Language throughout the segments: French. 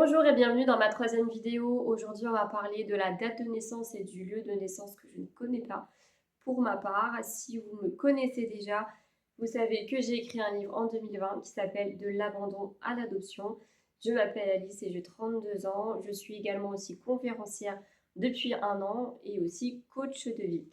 Bonjour et bienvenue dans ma troisième vidéo. Aujourd'hui, on va parler de la date de naissance et du lieu de naissance que je ne connais pas. Pour ma part, si vous me connaissez déjà, vous savez que j'ai écrit un livre en 2020 qui s'appelle De l'abandon à l'adoption. Je m'appelle Alice et j'ai 32 ans. Je suis également aussi conférencière depuis un an et aussi coach de vie.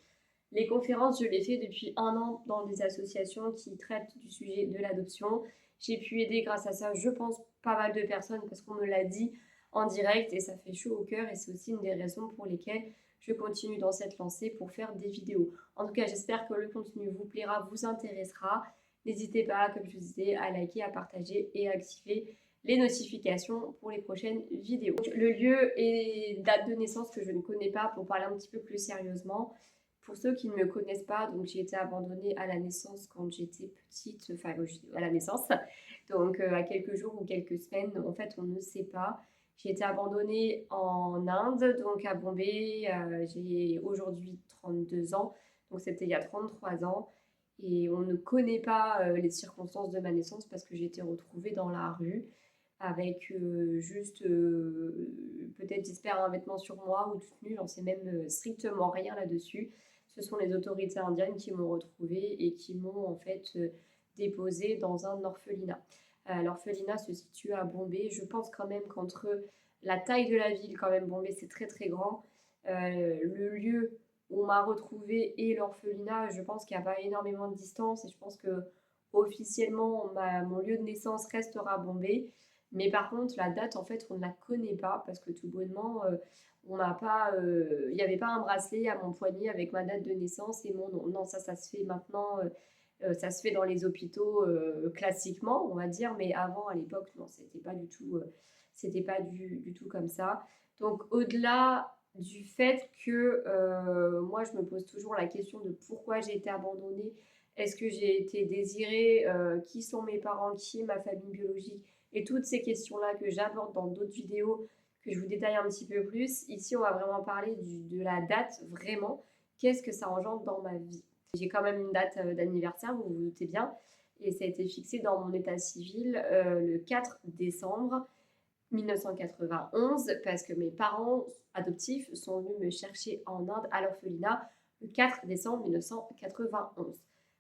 Les conférences, je les fais depuis un an dans des associations qui traitent du sujet de l'adoption. J'ai pu aider grâce à ça, je pense, pas mal de personnes parce qu'on me l'a dit en direct et ça fait chaud au cœur et c'est aussi une des raisons pour lesquelles je continue dans cette lancée pour faire des vidéos. En tout cas, j'espère que le contenu vous plaira, vous intéressera. N'hésitez pas, comme je vous disais, à liker, à partager et à activer les notifications pour les prochaines vidéos. Le lieu et date de naissance que je ne connais pas pour parler un petit peu plus sérieusement. Pour ceux qui ne me connaissent pas, donc j'ai été abandonnée à la naissance quand j'étais petite, enfin à la naissance, donc à quelques jours ou quelques semaines, en fait on ne sait pas. J'ai été abandonnée en Inde, donc à Bombay, j'ai aujourd'hui 32 ans, donc c'était il y a 33 ans, et on ne connaît pas les circonstances de ma naissance parce que j'ai été retrouvée dans la rue avec juste peut-être j'espère un vêtement sur moi ou toute nue, j'en sais même strictement rien là-dessus. Ce sont les autorités indiennes qui m'ont retrouvée et qui m'ont en fait déposée dans un orphelinat. L'orphelinat se situe à Bombay. Je pense quand même qu'entre la taille de la ville, quand même, Bombay c'est très très grand, le lieu où on m'a retrouvée et l'orphelinat, je pense qu'il n'y a pas énormément de distance et je pense que officiellement mon lieu de naissance restera Bombay. Mais par contre, la date, en fait, on ne la connaît pas parce que tout bonnement, on n'a pas, il n'y avait pas un bracelet à mon poignet avec ma date de naissance et mon nom. Non, ça se fait maintenant, ça se fait dans les hôpitaux classiquement, on va dire, mais avant, à l'époque, non, c'était pas du tout comme ça. Donc, au-delà du fait que moi, je me pose toujours la question de pourquoi j'ai été abandonnée, est-ce que j'ai été désirée, qui sont mes parents, qui est ma famille biologique, et toutes ces questions-là que j'aborde dans d'autres vidéos, que je vous détaille un petit peu plus. Ici, on va vraiment parler de la date, vraiment. Qu'est-ce que ça engendre dans ma vie? J'ai quand même une date d'anniversaire, vous vous doutez bien, et ça a été fixé dans mon état civil le 4 décembre 1991 parce que mes parents adoptifs sont venus me chercher en Inde à l'orphelinat le 4 décembre 1991.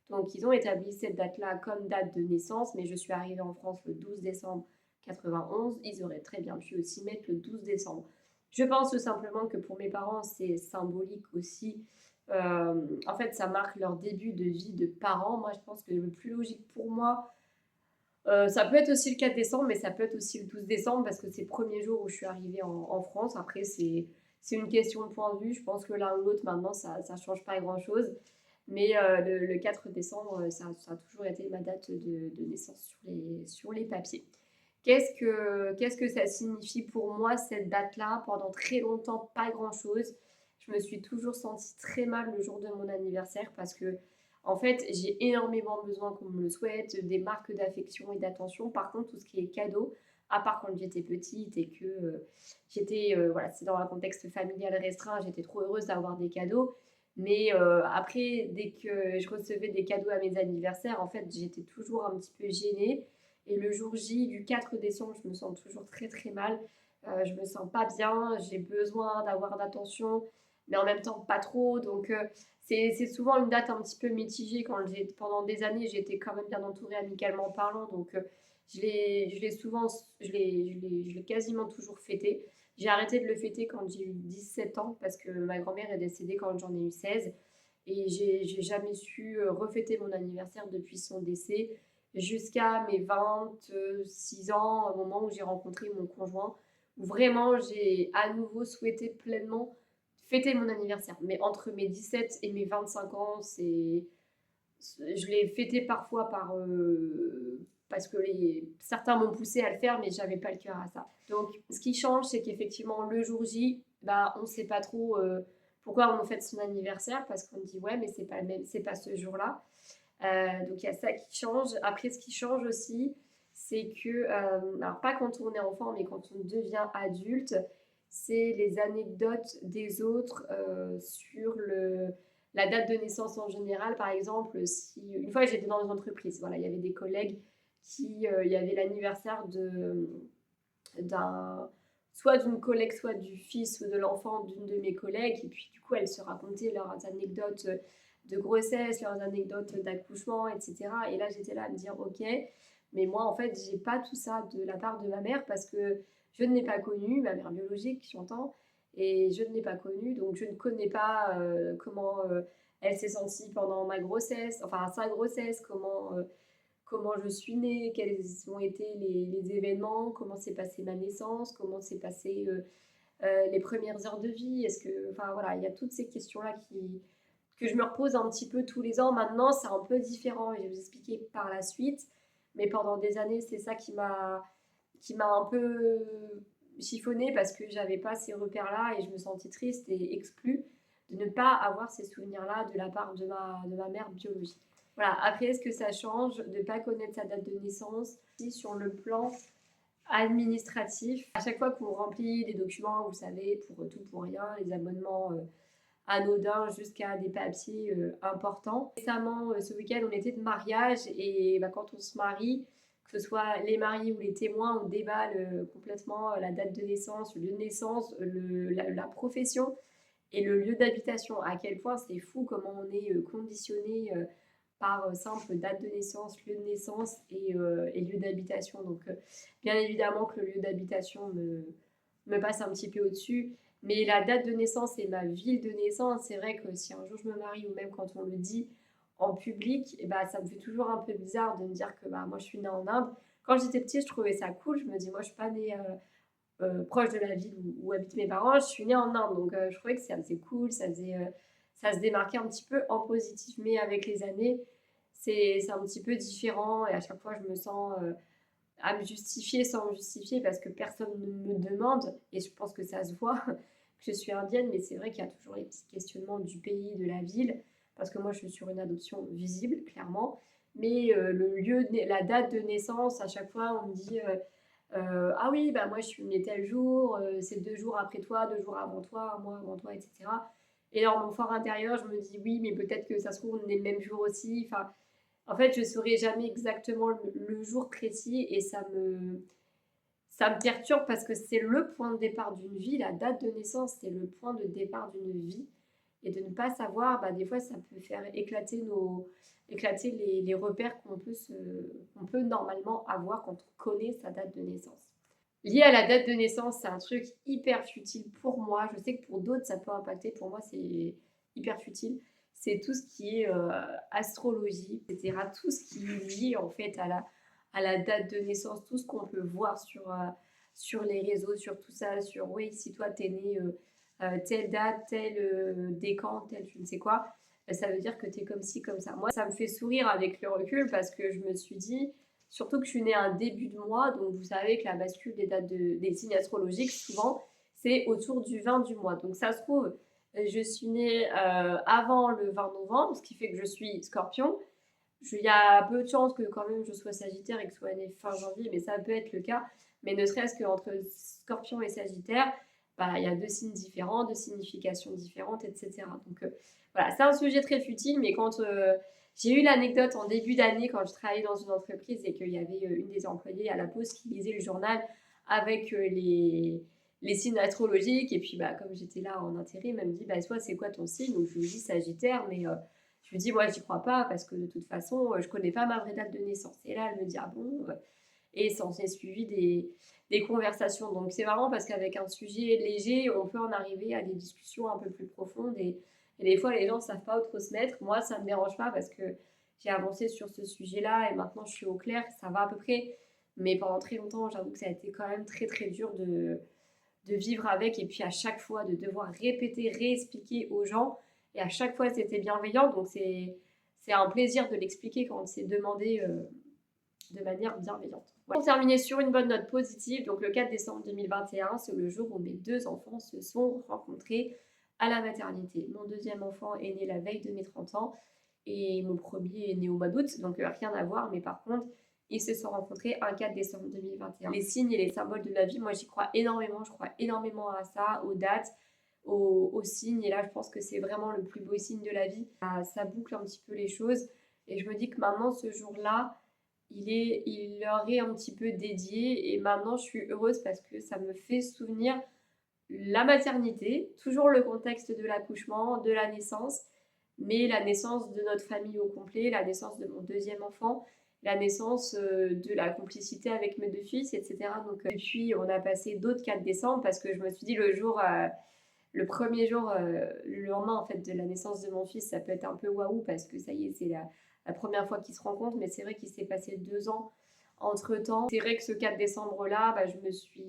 Donc ils ont établi cette date-là comme date de naissance, mais je suis arrivée en France le 12 décembre 91. Ils auraient très bien pu aussi mettre le 12 décembre. Je pense tout simplement que pour mes parents, c'est symbolique aussi. En fait, ça marque leur début de vie de parents. Moi, je pense que le plus logique pour moi, ça peut être aussi le 4 décembre, mais ça peut être aussi le 12 décembre parce que c'est le premier jour où je suis arrivée en France. Après, c'est une question de point de vue. Je pense que l'un ou l'autre, maintenant, ça ne change pas grand-chose. Mais le 4 décembre, ça a toujours été ma date de naissance sur les papiers. Qu'est-ce que ça signifie pour moi, cette date-là? Pendant très longtemps, pas grand-chose. Je me suis toujours sentie très mal le jour de mon anniversaire parce que, en fait, j'ai énormément besoin qu'on me le souhaite, des marques d'affection et d'attention. Par contre, tout ce qui est cadeau, à part quand j'étais petite et que voilà, c'est dans un contexte familial restreint, j'étais trop heureuse d'avoir des cadeaux. Mais après, dès que je recevais des cadeaux à mes anniversaires, en fait, j'étais toujours un petit peu gênée. Et le jour J du 4 décembre, je me sens toujours très très mal. Je me sens pas bien, j'ai besoin d'avoir d'attention, mais en même temps pas trop. Donc c'est souvent une date un petit peu mitigée. Pendant des années, j'étais quand même bien entourée amicalement parlant. Donc je l'ai souvent, je l'ai quasiment toujours fêté. J'ai arrêté de le fêter quand j'ai eu 17 ans parce que ma grand-mère est décédée quand j'en ai eu 16. Et j'ai jamais su refêter mon anniversaire depuis son décès jusqu'à mes 26 ans, au moment où j'ai rencontré mon conjoint, où vraiment j'ai à nouveau souhaité pleinement fêter mon anniversaire. Mais entre mes 17 et mes 25 ans, je l'ai fêté parfois parce que certains m'ont poussé à le faire, mais j'avais pas le cœur à ça. Donc, ce qui change, c'est qu'effectivement, le jour J, bah, on sait pas trop pourquoi on fête son anniversaire, parce qu'on dit ouais, mais c'est pas le même, c'est pas ce jour-là. Donc il y a ça qui change. Après, ce qui change aussi, c'est que, alors pas quand on est enfant, mais quand on devient adulte, c'est les anecdotes des autres sur la date de naissance en général. Par exemple, si une fois j'étais dans une entreprise, voilà, il y avait des collègues il y avait l'anniversaire soit d'une collègue, soit du fils ou de l'enfant d'une de mes collègues. Et puis du coup, elles se racontaient leurs anecdotes de grossesse, leurs anecdotes d'accouchement, etc. Et là, j'étais là à me dire, ok, mais moi, en fait, j'ai pas tout ça de la part de ma mère parce que je ne l'ai pas connue, ma mère biologique, j'entends, et je ne l'ai pas connue, donc je ne connais pas comment elle s'est sentie pendant ma grossesse, enfin sa grossesse, comment je suis née, quels ont été les événements, comment s'est passée ma naissance, comment s'est passé les premières heures de vie. Est-ce que, enfin voilà, il y a toutes ces questions-là que je me repose un petit peu tous les ans. Maintenant, c'est un peu différent et je vais vous expliquer par la suite. Mais pendant des années, c'est ça qui m'a un peu chiffonnée parce que j'avais pas ces repères-là et je me sentais triste et exclue de ne pas avoir ces souvenirs-là de la part de ma mère biologique. Voilà, après, est-ce que ça change de ne pas connaître sa date de naissance? Si sur le plan administratif, à chaque fois que vous remplissez des documents, vous savez, pour tout, pour rien, les abonnements anodins jusqu'à des papiers importants. Récemment, ce week-end, on était de mariage et quand on se marie, que ce soit les mariés ou les témoins, on déballe complètement la date de naissance, le lieu de naissance, la profession et le lieu d'habitation. À quel point c'est fou comment on est conditionné par simple date de naissance, lieu de naissance et lieu d'habitation. Donc, bien évidemment que le lieu d'habitation me passe un petit peu au-dessus. Mais la date de naissance et ma ville de naissance, c'est vrai que si un jour je me marie ou même quand on le dit en public, et bah, ça me fait toujours un peu bizarre de me dire que bah, moi je suis née en Inde. Quand j'étais petite, je trouvais ça cool. Je me dis, moi je suis pas née proche de la ville où habitent mes parents. Je suis née en Inde, donc je trouvais que ça faisait cool, ça se démarquait un petit peu en positif. Mais avec les années, c'est un petit peu différent et à chaque fois, je me sens à me justifier sans me justifier parce que personne ne me demande et je pense que ça se voit que je suis indienne, mais c'est vrai qu'il y a toujours les petits questionnements du pays, de la ville, parce que moi, je suis sur une adoption visible, clairement. Mais le lieu, la date de naissance, à chaque fois, on me dit ah oui, bah moi je suis née tel jour, c'est 2 jours après toi, 2 jours avant toi, un mois avant toi, etc. Et dans mon fort intérieur, je me dis oui, mais peut-être que ça se trouve, on est le même jour aussi. Enfin, en fait, je ne saurais jamais exactement le jour précis et ça me perturbe parce que c'est le point de départ d'une vie, la date de naissance, c'est le point de départ d'une vie. Et de ne pas savoir, bah, des fois, ça peut faire éclater les repères qu'on peut normalement avoir quand on connaît sa date de naissance. Lié à la date de naissance, c'est un truc hyper futile pour moi. Je sais que pour d'autres, ça peut impacter. Pour moi, c'est hyper futile. C'est tout ce qui est astrologie, etc. Tout ce qui est lié en fait à la date de naissance, tout ce qu'on peut voir sur les réseaux, sur tout ça, sur oui, si toi t'es né telle date, tel décan, tel je ne sais quoi, ça veut dire que t'es comme ci, comme ça. Moi, ça me fait sourire avec le recul parce que je me suis dit, surtout que je suis née un début de mois, donc vous savez que la bascule des dates des signes astrologiques, souvent, c'est autour du 20 du mois. Donc ça se trouve, je suis née avant le 20 novembre, ce qui fait que je suis scorpion. Il y a peu de chances que quand même je sois sagittaire et que je sois née fin janvier, mais ça peut être le cas. Mais ne serait-ce qu'entre scorpion et sagittaire, bah, il y a 2 signes différents, 2 significations différentes, etc. Donc voilà, c'est un sujet très futile, mais quand j'ai eu l'anecdote en début d'année, quand je travaillais dans une entreprise et qu'il y avait une des employées à la pause qui lisait le journal avec les signes astrologiques, et puis bah, comme j'étais là en intérim, elle me dit, bah, toi, c'est quoi ton signe? Donc je lui dis Sagittaire, mais je lui dis, moi, j'y crois pas parce que de toute façon, je connais pas ma vraie date de naissance. Et là, elle me dit, ah bon et ça s'est suivi des conversations. Donc c'est marrant parce qu'avec un sujet léger, on peut en arriver à des discussions un peu plus profondes et des fois les gens ne savent pas où trop se mettre. Moi, ça ne me dérange pas parce que j'ai avancé sur ce sujet-là et maintenant je suis au clair, ça va à peu près. Mais pendant très longtemps, j'avoue que ça a été quand même très très dur de vivre avec et puis à chaque fois de devoir répéter, réexpliquer aux gens. Et à chaque fois, c'était bienveillant. Donc c'est un plaisir de l'expliquer quand c'est demandé de manière bienveillante. Voilà. Pour terminer sur une bonne note positive, donc le 4 décembre 2021, c'est le jour où mes 2 enfants se sont rencontrés à la maternité. Mon deuxième enfant est né la veille de mes 30 ans et mon premier est né au mois d'août, donc rien à voir, mais par contre, ils se sont rencontrés un 4 décembre 2021. Les signes et les symboles de la vie, moi j'y crois énormément, je crois énormément à ça, aux dates, aux signes, et là je pense que c'est vraiment le plus beau signe de la vie. Ça boucle un petit peu les choses, et je me dis que maintenant ce jour-là, il leur est un petit peu dédié et maintenant je suis heureuse parce que ça me fait souvenir la maternité, toujours le contexte de l'accouchement, de la naissance, mais la naissance de notre famille au complet, la naissance de mon deuxième enfant, la naissance de la complicité avec mes deux fils, etc. Donc depuis, on a passé d'autres 4 décembre parce que je me suis dit le premier jour, le lendemain en fait de la naissance de mon fils, ça peut être un peu waouh parce que ça y est, c'est la première fois qu'ils se rencontrent, mais c'est vrai qu'il s'est passé 2 ans entre-temps. C'est vrai que ce 4 décembre-là, bah, je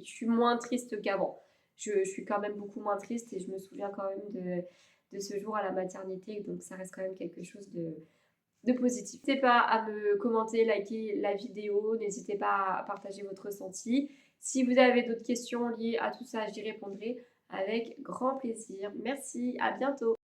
suis moins triste qu'avant. Je suis quand même beaucoup moins triste et je me souviens quand même de ce jour à la maternité, donc ça reste quand même quelque chose de positif. N'hésitez pas à me commenter, liker la vidéo, n'hésitez pas à partager votre ressenti. Si vous avez d'autres questions liées à tout ça, j'y répondrai avec grand plaisir. Merci, à bientôt.